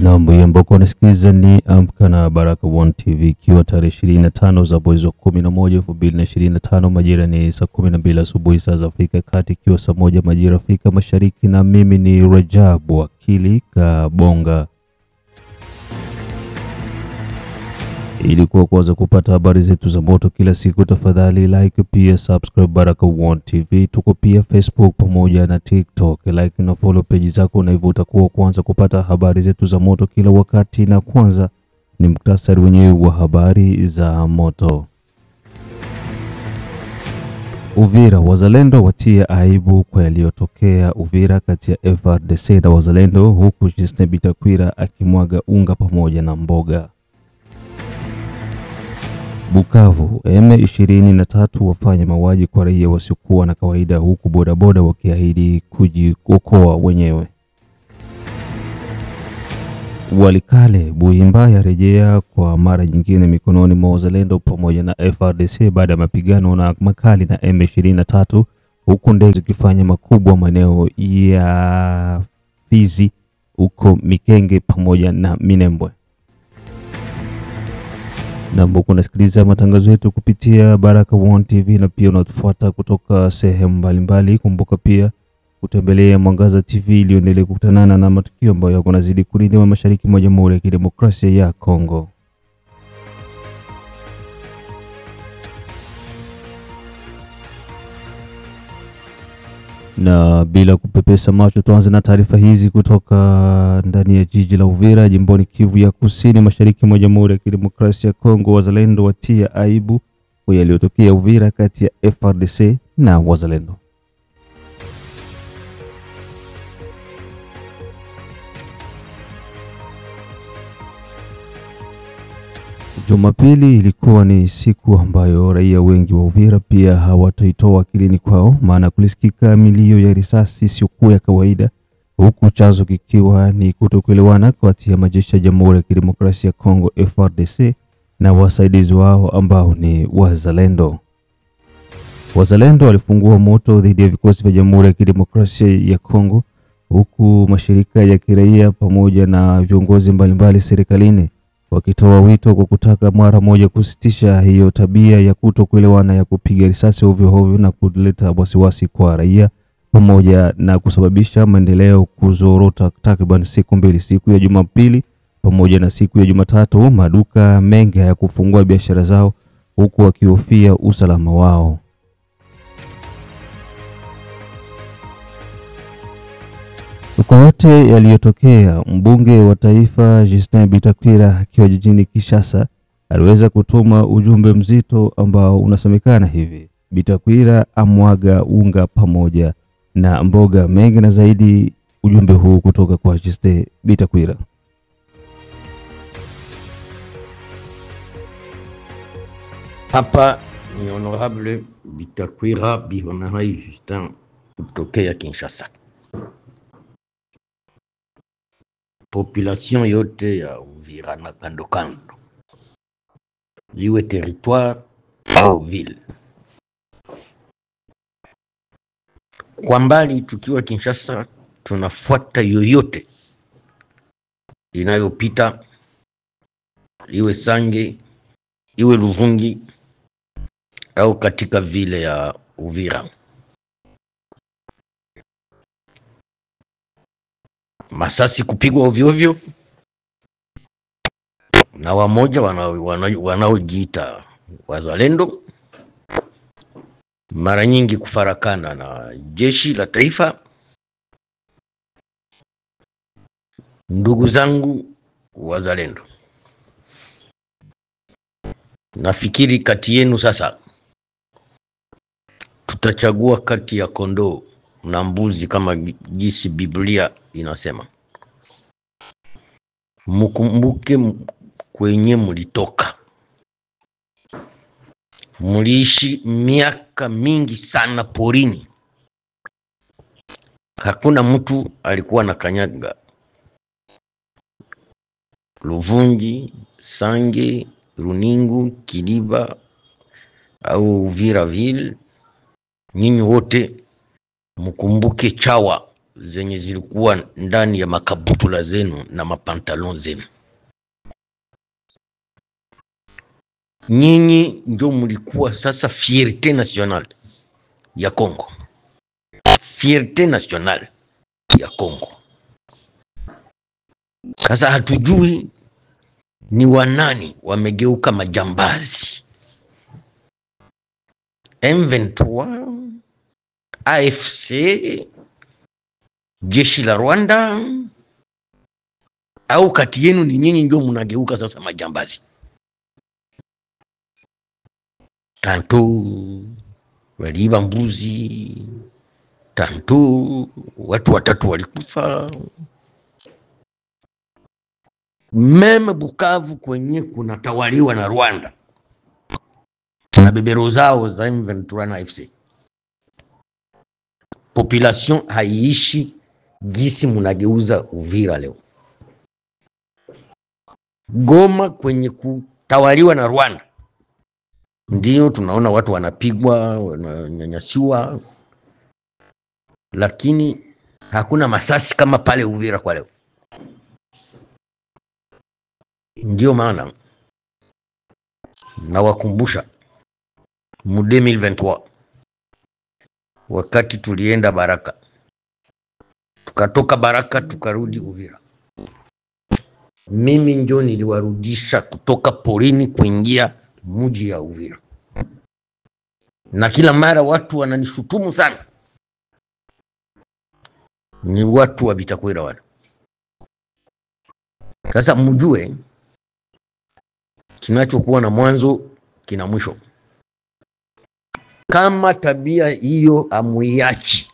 Na mbuye ambako nasikiliza ni Amka na Baraka One TV, ikiwa tarehe 25 za mwezi wa 11 2025, majira ni saa 12 asubuhi saa za Afrika Kati, ikiwa saa 1 majira Afrika Mashariki, na mimi ni Rajabu Wakili Kabonga. Ili kuanza kupata habari zetu za moto kila siku, tafadhali like pia subscribe Baraka One TV. Tuko pia Facebook pamoja na TikTok. Like na follow page zako, na hivyo utakuwa kwanza kupata habari zetu za moto kila wakati. Na kwanza ni muktasari wenyewe wa habari za moto. Uvira, wazalendo watia aibu kwa yaliyotokea Uvira kati ya FARDC na wazalendo, huku Justin Bitakwira akimwaga unga pamoja na mboga. Bukavu, M23 wafanya mauaji kwa raia wasiokuwa na kawaida, huku bodaboda wakiahidi kujiokoa wenyewe. Walikale, Buhimba yarejea kwa mara nyingine mikononi mwa wazalendo pamoja na FARDC baada ya mapigano na makali na M23, huku ndege zikifanya makubwa maeneo ya Fizi, huko Mikenge pamoja na Minembwe. Na mbona unasikiliza matangazo yetu kupitia Baraka One TV, na pia unatufuata kutoka sehemu mbalimbali. Kumbuka pia kutembelea Mwangaza TV ili uendelee kukutana na matukio ambayo yako nazidi kurindiwa mashariki mwa Jamhuri ya Kidemokrasia ya Kongo. Na bila kupepesa macho, tuanze na taarifa hizi kutoka ndani ya jiji la Uvira, jimboni Kivu ya Kusini, mashariki mwa Jamhuri ya Kidemokrasia ya Kongo. Wazalendo watia aibu kwa yaliyotokea Uvira kati ya FARDC na wazalendo. Jumapili ilikuwa ni siku ambayo raia wengi wa Uvira pia hawataitoa akilini kwao, maana kulisikika milio ya risasi isiyokuwa ya kawaida, huku chanzo kikiwa ni kutokuelewana kati ya majeshi ya Jamhuri ya Kidemokrasia ya Kongo FARDC na wasaidizi wao ambao ni wazalendo. Wazalendo walifungua moto dhidi ya vikosi vya Jamhuri ya Kidemokrasia ya Kongo, huku mashirika ya kiraia pamoja na viongozi mbalimbali serikalini wakitoa wito kwa kutaka mara moja kusitisha hiyo tabia ya kutokuelewana ya kupiga risasi ovyo ovyo na kuleta wasiwasi kwa raia, pamoja na kusababisha maendeleo kuzorota takriban siku mbili, siku ya Jumapili pamoja na siku ya Jumatatu. Maduka mengi hayakufungua biashara zao, huku wakihofia usalama wao. Kwa yote yaliyotokea, mbunge wa taifa Justin Bitakwira akiwa jijini Kinshasa aliweza kutuma ujumbe mzito ambao unasemekana hivi: Bitakwira amwaga unga pamoja na mboga. Mengi na zaidi ujumbe huu kutoka kwa Justin Bitakwira. Hapa ni Honorable Bitakwira Bihonahai Justin kutokea Kinshasa. Population yote ya Uvira na kando kando, iwe territoire au ville. Kwa mbali tukiwa Kinshasa, tunafuata yoyote inayopita, iwe Sange, iwe Luvungi au katika vile ya Uvira. Masasi kupigwa ovyo ovyo na wamoja wanaojiita wazalendo, mara nyingi kufarakana na jeshi la taifa. Ndugu zangu wazalendo, nafikiri kati yenu sasa tutachagua kati ya kondoo na mbuzi kama jinsi Biblia inasema. Mkumbuke kwenye mulitoka. Muliishi miaka mingi sana porini. Hakuna mtu alikuwa na kanyaga Luvungi, Sange, Runingu, Kiliba au Uviraville. Nyinyi wote mkumbuke chawa zenye zilikuwa ndani ya makabutula zenu na mapantalon zenu. Nyinyi ndio mlikuwa sasa fierté nationale ya Kongo. Fierté nationale ya Kongo. Sasa hatujui ni wanani wamegeuka majambazi. M23, AFC, jeshi la Rwanda, au kati yenu ni nyinyi ndio mnageuka sasa majambazi. Tanto waliiba mbuzi, tanto watu watatu walikufa. Meme Bukavu kwenye kunatawaliwa na Rwanda na bebero zao za M23 na AFC, population haiishi gisi munageuza Uvira leo. Goma kwenye kutawaliwa na Rwanda ndio tunaona watu wanapigwa, wananyanyasiwa, lakini hakuna masasi kama pale Uvira kwa leo. Ndio maana nawakumbusha mu 2023 wakati tulienda Baraka, tukatoka Baraka tukarudi Uvira, mimi ndio niliwarudisha kutoka porini kuingia mji ya Uvira, na kila mara watu wananishutumu sana, ni watu wa Bitakwira wale. Sasa mjue kinachokuwa na mwanzo kina mwisho. Kama tabia hiyo amuiachi,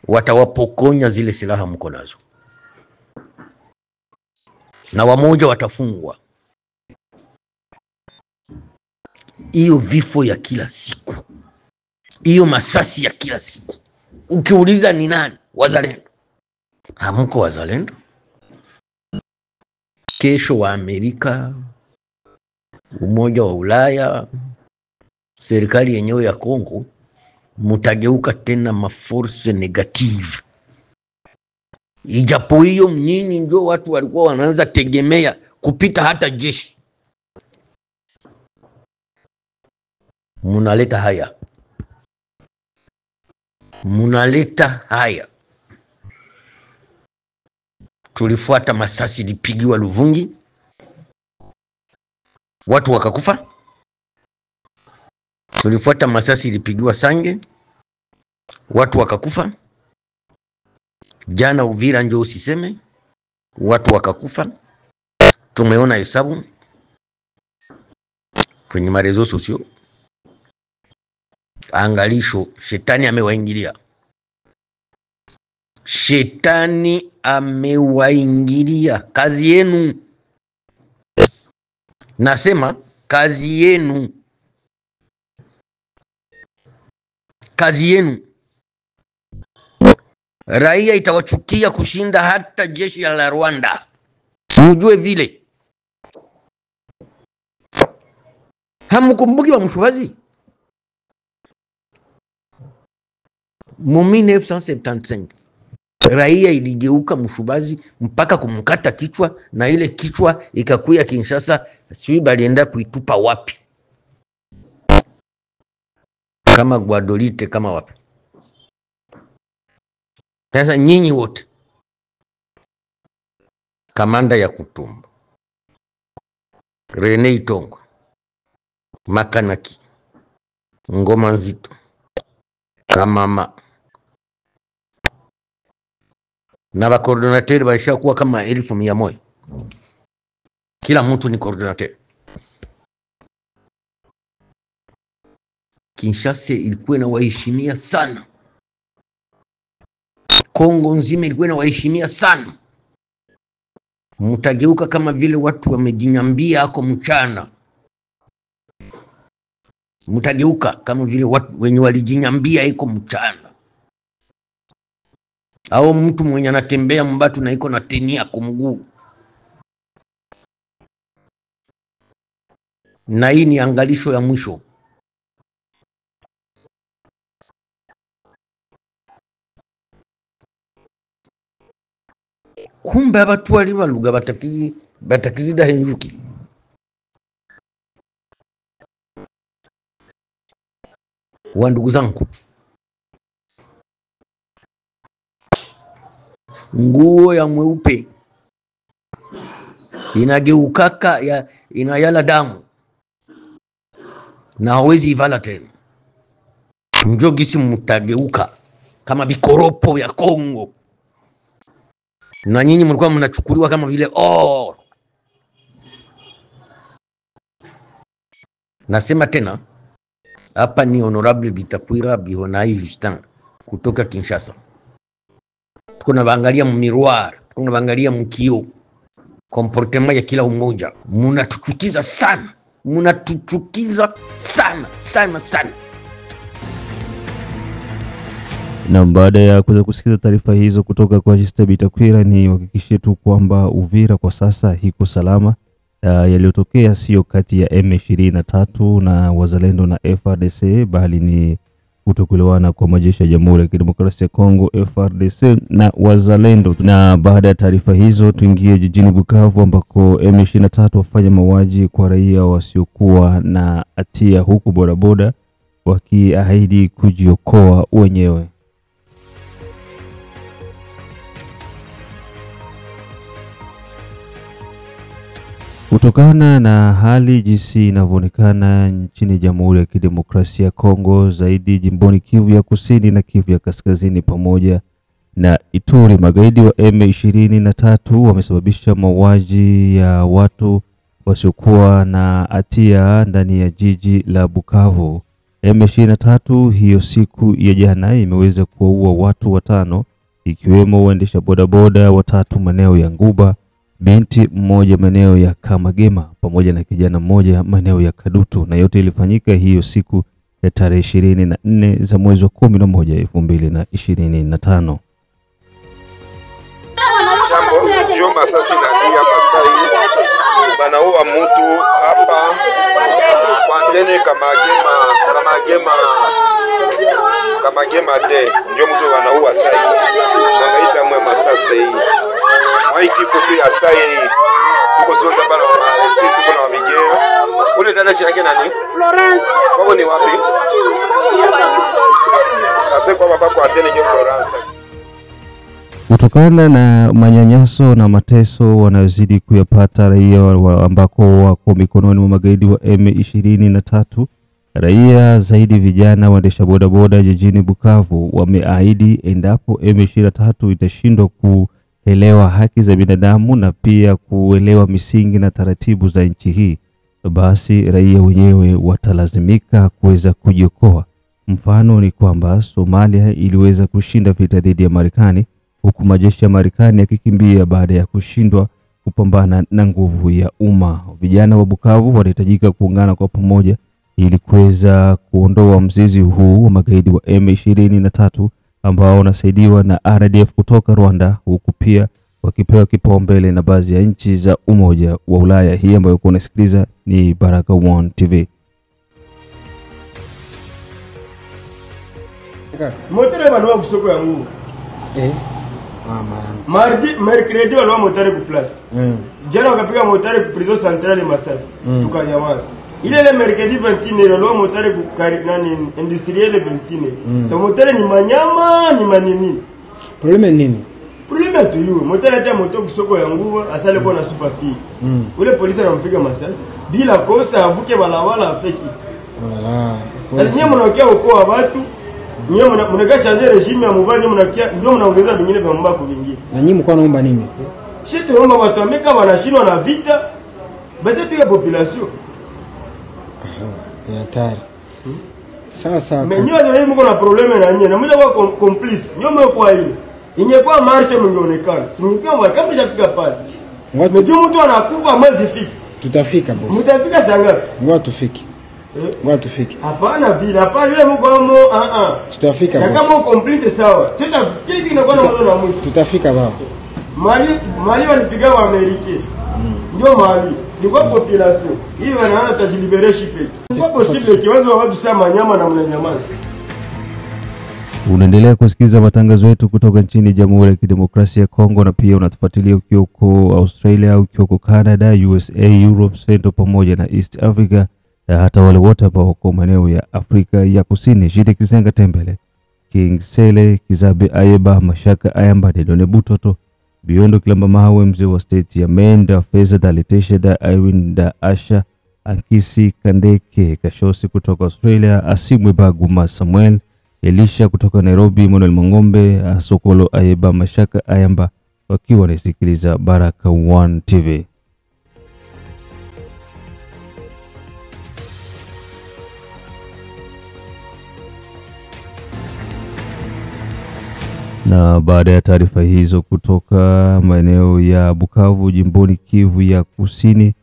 watawapokonya zile silaha mko nazo, na wamoja watafungwa. Hiyo vifo ya kila siku, hiyo masasi ya kila siku, ukiuliza ni nani? Wazalendo. Hamko wazalendo. Kesho wa Amerika, Umoja wa Ulaya, serikali yenyewe ya Kongo mutageuka tena maforce negative. Ijapo hiyo mnyinyi ndio watu walikuwa wanaanza tegemea kupita hata jeshi. Munaleta haya. Munaleta haya. Tulifuata masasi lipigiwa Luvungi, watu wakakufa. Tulifuata masasi lipigiwa Sange, watu wakakufa. Jana Uvira ndio usiseme, watu wakakufa. Tumeona hesabu kwenye marezo sosio. Angalisho, shetani amewaingilia. Shetani amewaingilia kazi yenu. Nasema kazi yenu. Kazi yenu. Raia itawachukia kushinda hata jeshi la Rwanda. Mjue vile. Hamkumbuki wa Mshubazi? Mu 1975 raia iligeuka Mshubazi mpaka kumkata kichwa, na ile kichwa ikakuya Kinshasa, sijui balienda kuitupa wapi, kama Guadolite kama wapi. Sasa nyinyi wote, kamanda ya Kutumba, Rene Itongo, Makanaki, Ngoma Nzito, Kamama na ba coordinateur baishakuwa kama 1100. Kila mtu ni coordinateur. Kinshasa ilikuwa na waheshimia sana. Kongo nzima ilikuwa na waheshimia sana. Mtageuka kama vile watu wamejinyambia hako mchana. Mtageuka kama vile watu wenye walijinyambia hiko mchana. Au mtu mwenye anatembea mbatu na iko na tenia kwa mguu. Na hii ni angalisho ya mwisho. kumbe abatu ali baluga batakizi dahenjuki. Wa ndugu zangu, nguo ya mweupe inageukaka inayala damu na hawezi ivala tena. Njogisi mutageuka kama bikoropo ya Kongo, na nyinyi mlikuwa mnachukuliwa kama vile Nasema tena, hapa ni Honorable Bitakwira Bihonai Justin kutoka Kinshasa. Tuko na baangalia miroir, tuko na baangalia mkio, comportement ya kila umoja. Mnatuchukiza sana, sana. Na baada ya kuweza kusikiza taarifa hizo kutoka kwa Justin Bitakwira, ni hakikishie tu kwamba Uvira kwa sasa hiko salama. Yaliyotokea sio kati ya M23 na wazalendo na FARDC, bali ni kutokuelewana kwa majeshi ya Jamhuri ya Kidemokrasia ya Kongo, FARDC na wazalendo. Na baada ya taarifa hizo, tuingie jijini Bukavu ambako M23 wafanya mauaji kwa raia wasiokuwa na hatia, huku bodaboda wakiahidi kujiokoa wenyewe. Kutokana na hali jinsi inavyoonekana nchini Jamhuri ya Kidemokrasia ya Kongo, zaidi jimboni Kivu ya Kusini na Kivu ya Kaskazini pamoja na Ituri, magaidi wa M23 wamesababisha mauaji ya watu wasiokuwa na hatia ndani ya jiji la Bukavu. M23 hiyo siku ya jana imeweza kuua watu 5, ikiwemo waendesha bodaboda 3 maeneo ya Nguba, binti mmoja maeneo ya Kamagema pamoja na kijana mmoja maeneo ya Kadutu, na yote ilifanyika hiyo siku ya tarehe 24 za mwezi wa 11 2025. Jambo, Joma sasa nani hapa sasa banaua mtu hapa kwa tene Kamagema de ndio mtu wanaua sasa wangaita mwema sasa hii mwai kifupi ya sasa hii tuko sio hapa na sisi tuko na Migera ule dada chake nani Florence wao ni wapi sasa kwa baba kwa tene ndio Florence. Kutokana na manyanyaso na mateso wanayozidi kuyapata raia ambako wako mikononi mwa magaidi wa M23, raia zaidi vijana waendesha bodaboda jijini Bukavu wameahidi endapo M23 itashindwa kuelewa haki za binadamu na pia kuelewa misingi na taratibu za nchi hii, basi raia wenyewe watalazimika kuweza kujiokoa. Mfano ni kwamba Somalia iliweza kushinda vita dhidi ya Marekani, huku majeshi ya Marekani yakikimbia baada ya kushindwa kupambana na nguvu ya umma. Vijana wa Bukavu wanahitajika kuungana kwa pamoja ili kuweza kuondoa mzizi huu wa magaidi wa M23 ambao wanasaidiwa na RDF kutoka Rwanda, huku pia wakipewa kipaumbele na baadhi ya nchi za Umoja wa Ulaya. Hii ambayo unasikiliza ni Baraka1 TV. Motere banwa kusoko yangu. Mercredi walwa motare ku place. Jana wakapiga motare ku prison centrale Masasi. Tukanyamaza. Ile mercredi 21 walwa motare ku nani industriel 21. So motare ni manyama ni manini. Probleme nini? Probleme tu hiyo. Motare acha moto kusoko yangu asale kwa na superfi. Ule polisi anampiga Masasi bila kosa avuke balawala afeki. Wala. Lazima mnaokia ukoa watu. Nyinyi mnakaa changer regime ya mubani mnakia ndio mnaongeza vingine vya mbako vingine. Na nyinyi mko naomba nini? Sisi tunaomba watu wameka wanashindwa na vita. Basi tu ya population. Ya hatari. Sasa Menyo ndio mko na probleme na nyinyi. Na mmoja kwa complice. Nyinyi mko ile. Ingekuwa marche mngeonekana. Singekuwa kama shafika pale. Mjua mtu anakufa mwezi fiki. Tutafika boss. Mtafika saa ngapi? Ngoja tufike. Ngoja tufike. Hapana vile, hapana vile mko amo Tutafika boss. Na kama complice sawa. Kile kinakuwa na mwanzo na mwisho. Tutafika baba. Mali walipiga wa Amerika. Ndio Mali. Ni kwa population. Hii wanaona tajilibere shipe. Ni kwa possible kiwango wa watu sema nyama na mnanyamaza. Unaendelea kusikiza matangazo yetu kutoka nchini Jamhuri ya Kidemokrasia ya Kongo, na pia unatufuatilia ukiwa huko Australia, ukiwa huko Canada, USA, Europe, Central pamoja na East Africa, na hata wale wote ambao wako maeneo ya Afrika ya Kusini. Jide Kisenga Tembele, King Sele, Kizabe Ayeba, Mashaka Ayamba, Dedone Butoto, Biondo Kilamba Mahawe, mzee wa state ya Menda, Feza Dalitesha da Irene da Asha, Ankisi Kandeke, Kashosi kutoka Australia, Asimwe Baguma Samuel, Elisha kutoka Nairobi, Manuel Mangombe, Asokolo Ayeba, Mashaka Ayamba, wakiwa wanasikiliza Baraka One TV. Na baada ya taarifa hizo kutoka maeneo ya Bukavu, jimboni Kivu ya Kusini,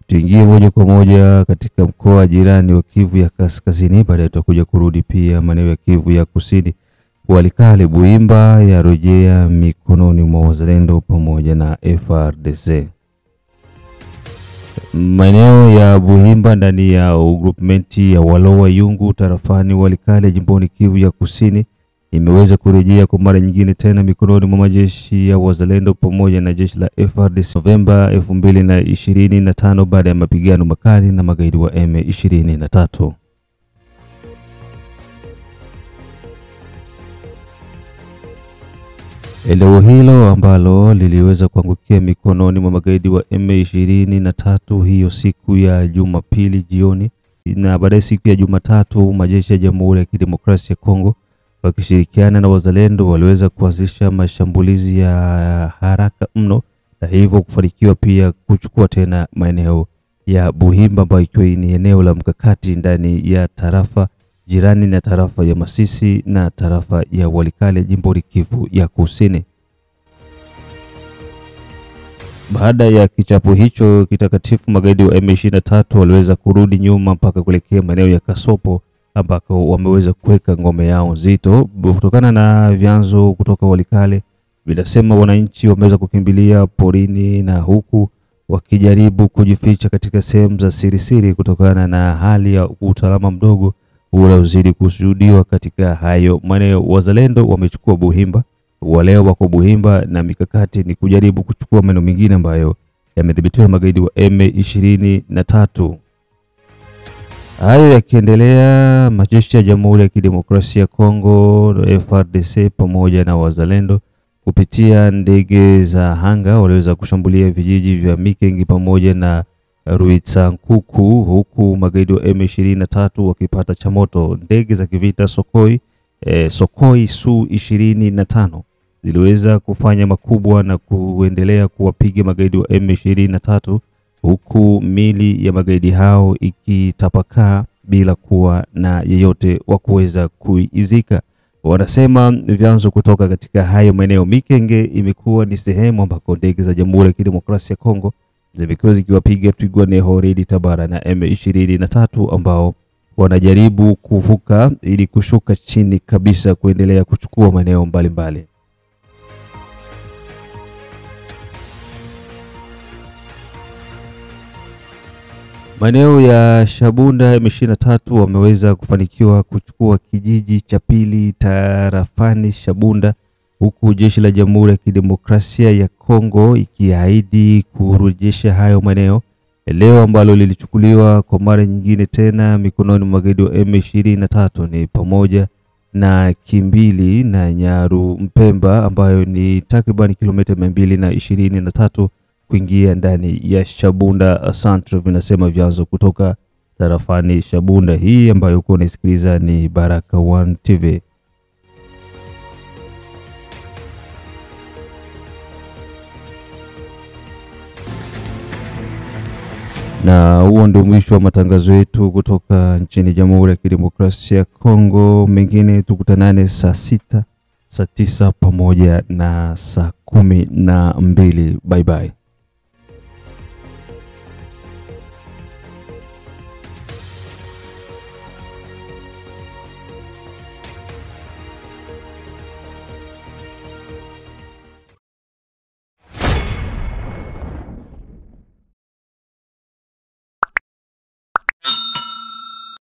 tuingie moja kwa moja katika mkoa jirani wa Kivu ya Kaskazini. Baadaye tutakuja kurudi pia maeneo ya Kivu ya Kusini. Walikale Buhimba ya rejea mikononi mwa wazalendo pamoja na FARDC. Maeneo ya Buhimba ndani ya groupmenti ya Walowa Yungu tarafani Walikale jimboni Kivu ya Kusini imeweza kurejea kwa mara nyingine tena mikononi mwa majeshi ya wazalendo pamoja na jeshi la FARDC Novemba 2025 baada ya mapigano makali na magaidi wa M23. Eneo hilo ambalo liliweza kuangukia mikononi mwa magaidi wa M23 hiyo siku ya Jumapili jioni, na baadaye siku ya Jumatatu majeshi ya Jamhuri ya Kidemokrasia ya Kongo wakishirikiana na wazalendo waliweza kuanzisha mashambulizi ya haraka mno, na hivyo kufanikiwa pia kuchukua tena maeneo ya Buhimba ambayo ni eneo la mkakati ndani ya tarafa jirani na tarafa ya Masisi na tarafa ya Walikale jimboni Kivu ya Kusini. Baada ya kichapo hicho kitakatifu, magaidi wa M23 waliweza kurudi nyuma mpaka kuelekea maeneo ya Kasopo ambako wameweza kuweka ngome yao nzito. Kutokana na vyanzo kutoka Walikale vinasema wananchi wameweza kukimbilia porini na huku wakijaribu kujificha katika sehemu za siri kutokana na hali ya usalama mdogo unaozidi kushuhudiwa katika hayo maeneo. Wazalendo wamechukua Buhimba, waleo wako Buhimba na mikakati ni kujaribu kuchukua maeneo mengine ambayo yamedhibitiwa na magaidi wa M23. Hayo yakiendelea, majeshi ya Jamhuri ya Kidemokrasia ya Kongo FARDC pamoja na wazalendo kupitia ndege za anga waliweza kushambulia vijiji vya Mikengi pamoja na Ruitsankuku, huku magaidi wa M23 wakipata chamoto. Ndege za kivita Sokoi Su-25 ziliweza kufanya makubwa na kuendelea kuwapiga magaidi wa M23, huku mili ya magaidi hao ikitapakaa bila kuwa na yeyote wa kuweza kuizika. Wanasema vyanzo kutoka katika hayo maeneo. Mikenge imekuwa ni sehemu ambako ndege za Jamhuri ya Kidemokrasia ya Kongo zimekuwa zikiwapiga Twirwaneho, Red Tabara na M23 ambao wanajaribu kuvuka ili kushuka chini kabisa kuendelea kuchukua maeneo mbalimbali. Maeneo ya Shabunda M23 wameweza kufanikiwa kuchukua kijiji cha pili tarafani Shabunda, huku jeshi la Jamhuri ya Kidemokrasia ya Kongo ikiahidi kurejesha hayo maeneo leo ambalo lilichukuliwa kwa mara nyingine tena mikononi mwa magaidi wa M23 ni pamoja na Kimbili na Nyaru Mpemba ambayo ni takriban kilomita 223 kuingia ndani ya Shabunda Centre, vinasema vyanzo kutoka tarafani Shabunda. Hii ambayo uko unasikiliza ni Baraka One TV. Na huo ndio mwisho wa matangazo yetu kutoka nchini Jamhuri ya Kidemokrasia ya Kongo. Mengine tukutanane saa 6, saa 9 pamoja na saa 12. Bye bye.